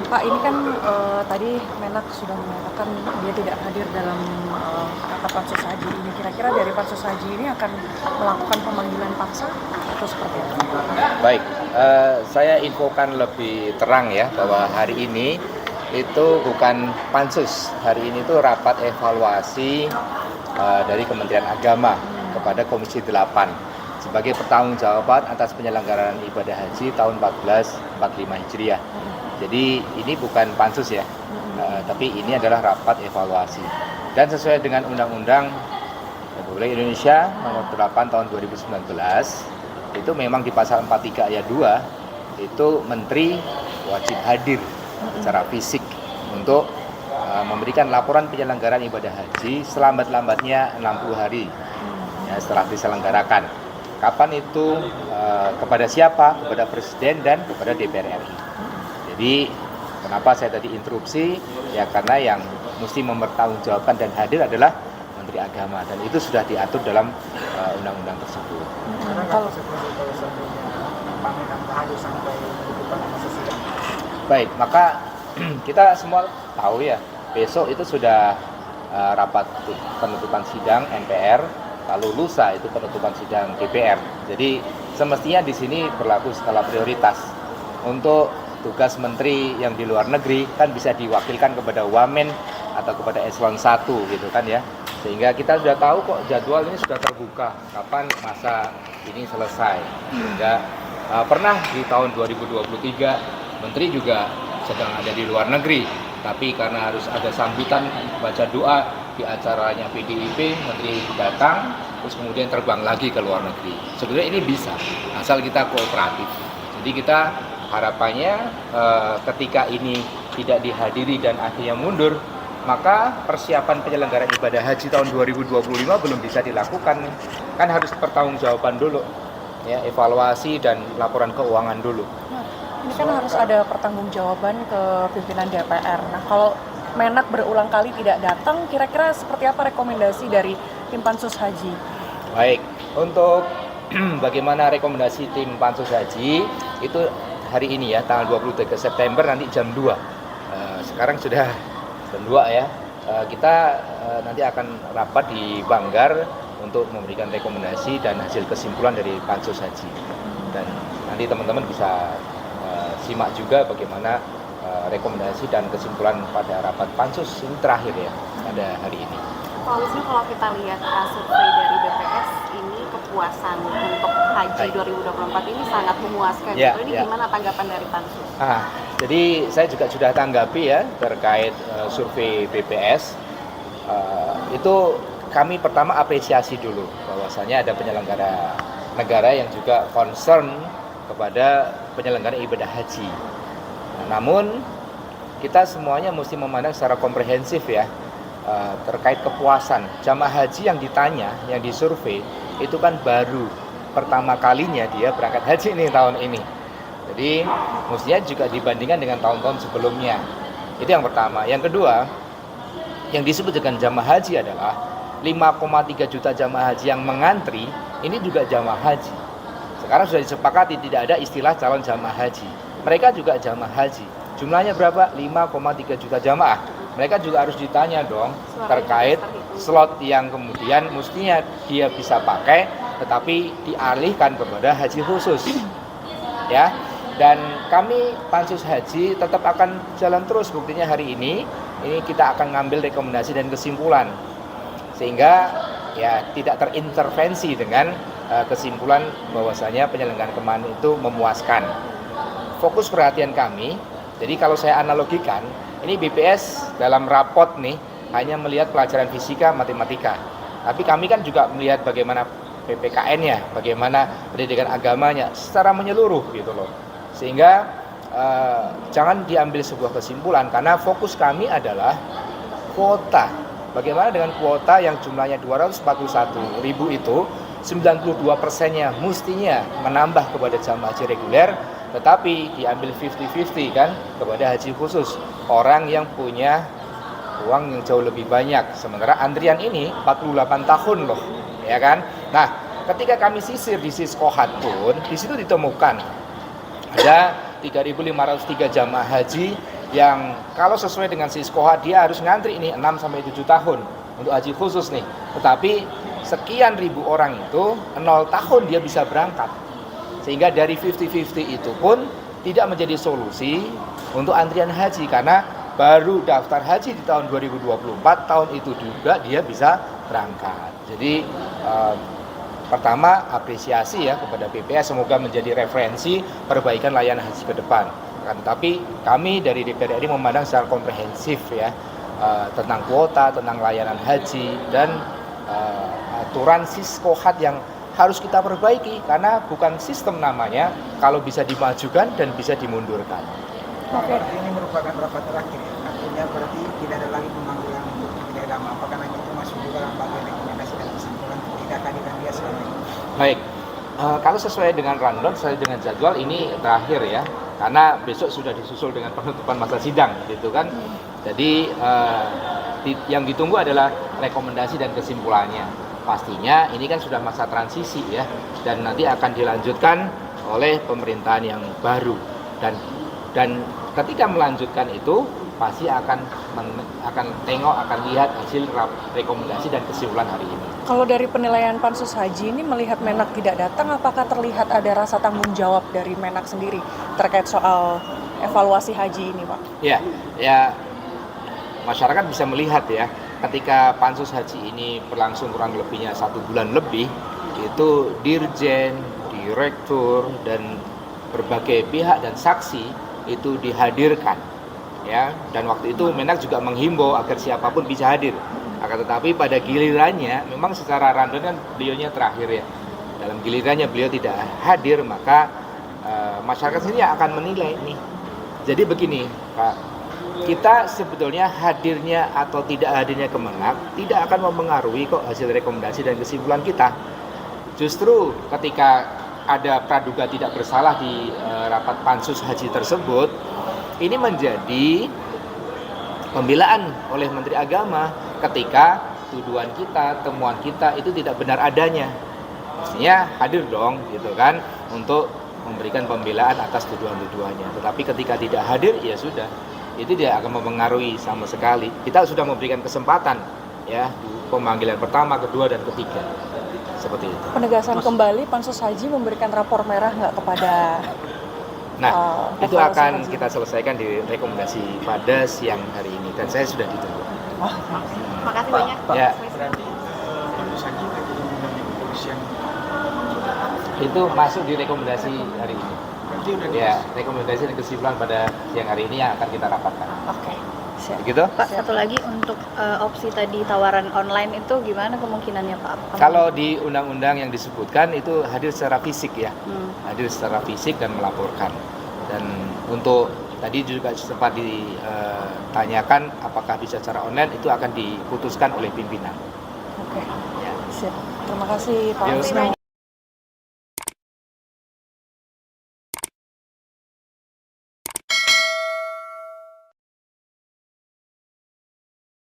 Pak, ini kan tadi Menak sudah mengatakan dia tidak hadir dalam rapat pansus haji ini. Kira-kira dari pansus haji ini akan melakukan pemanggilan paksa atau seperti apa? Baik, saya infokan lebih terang ya bahwa hari ini itu bukan pansus. Hari ini itu rapat evaluasi dari Kementerian Agama kepada Komisi 8 sebagai pertanggungjawaban atas penyelenggaraan ibadah haji tahun 1445 Hijriah. Jadi ini bukan pansus ya, tapi ini adalah rapat evaluasi. Dan sesuai dengan Undang-Undang Republik Indonesia nomor 8 tahun 2019, itu memang di pasal 43 ayat 2, itu menteri wajib hadir secara fisik untuk memberikan laporan penyelenggaraan ibadah haji selambat-lambatnya 60 hari ya, setelah diselenggarakan. Kapan itu, kepada siapa? Kepada Presiden dan kepada DPR RI. Jadi kenapa saya tadi interupsi? Ya karena yang mesti mempertanggungjawabkan dan hadir adalah Menteri Agama, dan itu sudah diatur dalam undang-undang tersebut. Baik, maka kita semua tahu ya, besok itu sudah rapat penutupan sidang MPR, lalu lusa itu penutupan sidang DPR. Jadi semestinya di sini berlaku skala prioritas. Untuk tugas menteri yang di luar negeri kan bisa diwakilkan kepada Wamen atau kepada eselon 1 gitu kan ya. Sehingga kita sudah tahu kok jadwal ini sudah terbuka kapan masa ini selesai. Sehingga pernah di tahun 2023 menteri juga sedang ada di luar negeri, tapi karena harus ada sambutan baca doa di acaranya PDIP, menteri datang terus kemudian terbang lagi ke luar negeri. Sebenarnya ini bisa asal kita kooperatif. Jadi kita harapannya ketika ini tidak dihadiri dan akhirnya mundur, maka persiapan penyelenggaraan ibadah haji tahun 2025 belum bisa dilakukan. Kan harus pertanggungjawaban dulu, ya, evaluasi dan laporan keuangan dulu. Ini kan harus ada pertanggungjawaban ke pimpinan DPR. Nah, kalau Menak berulang kali tidak datang, kira-kira seperti apa rekomendasi dari tim pansus haji? Baik, untuk bagaimana rekomendasi tim pansus haji itu hari ini ya, tanggal 23 September nanti jam 2. Sekarang sudah jam 2 ya. Kita nanti akan rapat di Banggar untuk memberikan rekomendasi dan hasil kesimpulan dari pansus haji. Dan nanti teman-teman bisa simak juga bagaimana rekomendasi dan kesimpulan pada rapat pansus ini terakhir ya, pada hari ini. Pak Wisnu, kalau kita lihat survei dari BPS ini kepuasan untuk haji 2024 ini sangat memuaskan. Ya, ini ya. gimana tanggapan dari pansus? Jadi saya juga sudah tanggapi ya terkait survei BPS. Itu kami pertama apresiasi dulu bahwasanya ada penyelenggara negara yang juga concern kepada penyelenggara ibadah haji. Namun kita semuanya mesti memandang secara komprehensif ya, terkait kepuasan. Jamaah haji yang ditanya, yang disurvei itu kan baru pertama kalinya dia berangkat haji nih tahun ini. Jadi mestinya juga dibandingkan dengan tahun-tahun sebelumnya. Itu yang pertama. Yang kedua, yang disebut dengan jamaah haji adalah 5,3 juta jamaah haji yang mengantri, ini juga jamaah haji. Sekarang sudah disepakati tidak ada istilah calon jamaah haji. Mereka juga jamaah haji. Jumlahnya berapa? 5,3 juta jamaah. Mereka juga harus ditanya dong terkait slot yang kemudian mestinya dia bisa pakai tetapi dialihkan kepada haji khusus. Ya. Dan kami pansus haji tetap akan jalan terus, buktinya hari ini kita akan ngambil rekomendasi dan kesimpulan sehingga ya tidak terintervensi dengan kesimpulan bahwasanya penyelenggaraan kemarin itu memuaskan. Fokus perhatian kami, jadi kalau saya analogikan, ini BPS dalam rapot nih hanya melihat pelajaran fisika, matematika. Tapi kami kan juga melihat bagaimana PPKN-nya, bagaimana pendidikan agamanya secara menyeluruh gitu loh. Sehingga jangan diambil sebuah kesimpulan karena fokus kami adalah kuota. Bagaimana dengan kuota yang jumlahnya 241.000 itu 92%-nya mestinya menambah kepada jamaah haji reguler, tetapi diambil 50-50 kan kepada haji khusus, orang yang punya uang yang jauh lebih banyak. Sementara antrian ini 48 tahun loh, ya kan? Nah, ketika kami sisir di Siskohat pun di situ ditemukan ada 3.503 jamaah haji yang kalau sesuai dengan Siskoha dia harus ngantri ini 6 sampai 7 tahun untuk haji khusus nih. Tetapi sekian ribu orang itu 0 tahun dia bisa berangkat. Sehingga dari 50-50 itu pun tidak menjadi solusi untuk antrian haji karena baru daftar haji di tahun 2024, tahun itu juga dia bisa berangkat. Jadi pertama apresiasi ya kepada BPS, semoga menjadi referensi perbaikan layanan haji ke depan. Tapi kami dari DPR RI memandang secara komprehensif ya tentang kuota, tentang layanan haji dan aturan Siskohat yang harus kita perbaiki karena bukan sistem namanya kalau bisa dimajukan dan bisa dimundurkan. Oke. Ini merupakan rapat terakhir ya. Artinya berarti tidak ada lagi pemanggilan untuk tidak agama. Apakah nanti itu masuk juga dalam bagian rekomendasi dan kesimpulan tidak kehadiran dia selama ini? Baik, kalau sesuai dengan rundown, sesuai dengan jadwal ini terakhir ya, karena besok sudah disusul dengan penutupan masa sidang, gitu kan. Jadi yang ditunggu adalah rekomendasi dan kesimpulannya. Pastinya ini kan sudah masa transisi ya, dan nanti akan dilanjutkan oleh pemerintahan yang baru dan ketika melanjutkan itu pasti akan lihat hasil rekomendasi dan kesimpulan hari ini. Kalau dari penilaian Pansus Haji ini melihat Menak tidak datang, apakah terlihat ada rasa tanggung jawab dari Menak sendiri terkait soal evaluasi haji ini, Pak? Ya, masyarakat bisa melihat ya, ketika Pansus Haji ini berlangsung kurang lebihnya 1 bulan lebih, itu dirjen, direktur, dan berbagai pihak dan saksi itu dihadirkan. Ya, dan waktu itu Menak juga menghimbau agar siapapun bisa hadir. Akan tetapi pada gilirannya, memang secara random kan beliaunya terakhir ya. Dalam gilirannya beliau tidak hadir, maka masyarakat sendiri akan menilai nih. Jadi begini, Pak, kita sebetulnya hadirnya atau tidak hadirnya Kemenak tidak akan mempengaruhi kok hasil rekomendasi dan kesimpulan kita. Justru ketika ada praduga tidak bersalah di rapat Pansus Haji tersebut, ini menjadi pembelaan oleh Menteri Agama ketika tuduhan kita, temuan kita itu tidak benar adanya. Mestinya hadir dong gitu kan untuk memberikan pembelaan atas tuduhan-tuduhannya. Tetapi ketika tidak hadir ya sudah, itu tidak akan mempengaruhi sama sekali. Kita sudah memberikan kesempatan ya pemanggilan pertama, kedua dan ketiga. Seperti itu. Penegasan kembali Pansus Haji memberikan rapor merah nggak kepada itu akan kita selesaikan di rekomendasi pada siang hari ini dan saya sudah ditunggu. Makasih banyak. Ya. Berarti Pansus Haji itu undang-undang kepolisian. Itu masuk di rekomendasi hari ini. Berarti udah Ya, rekomendasi dan kesimpulan pada siang hari ini yang akan kita rapatkan. Oke. Siap. Begitu? Pak, satu lagi untuk opsi tadi tawaran online itu gimana kemungkinannya Pak? Kalau di undang-undang yang disebutkan itu hadir secara fisik ya, hadir secara fisik dan melaporkan. Dan untuk tadi juga sempat ditanyakan apakah bisa secara online, itu akan diputuskan oleh pimpinan. Oke. Siap. Terima kasih Pak Yuk. Wisnu.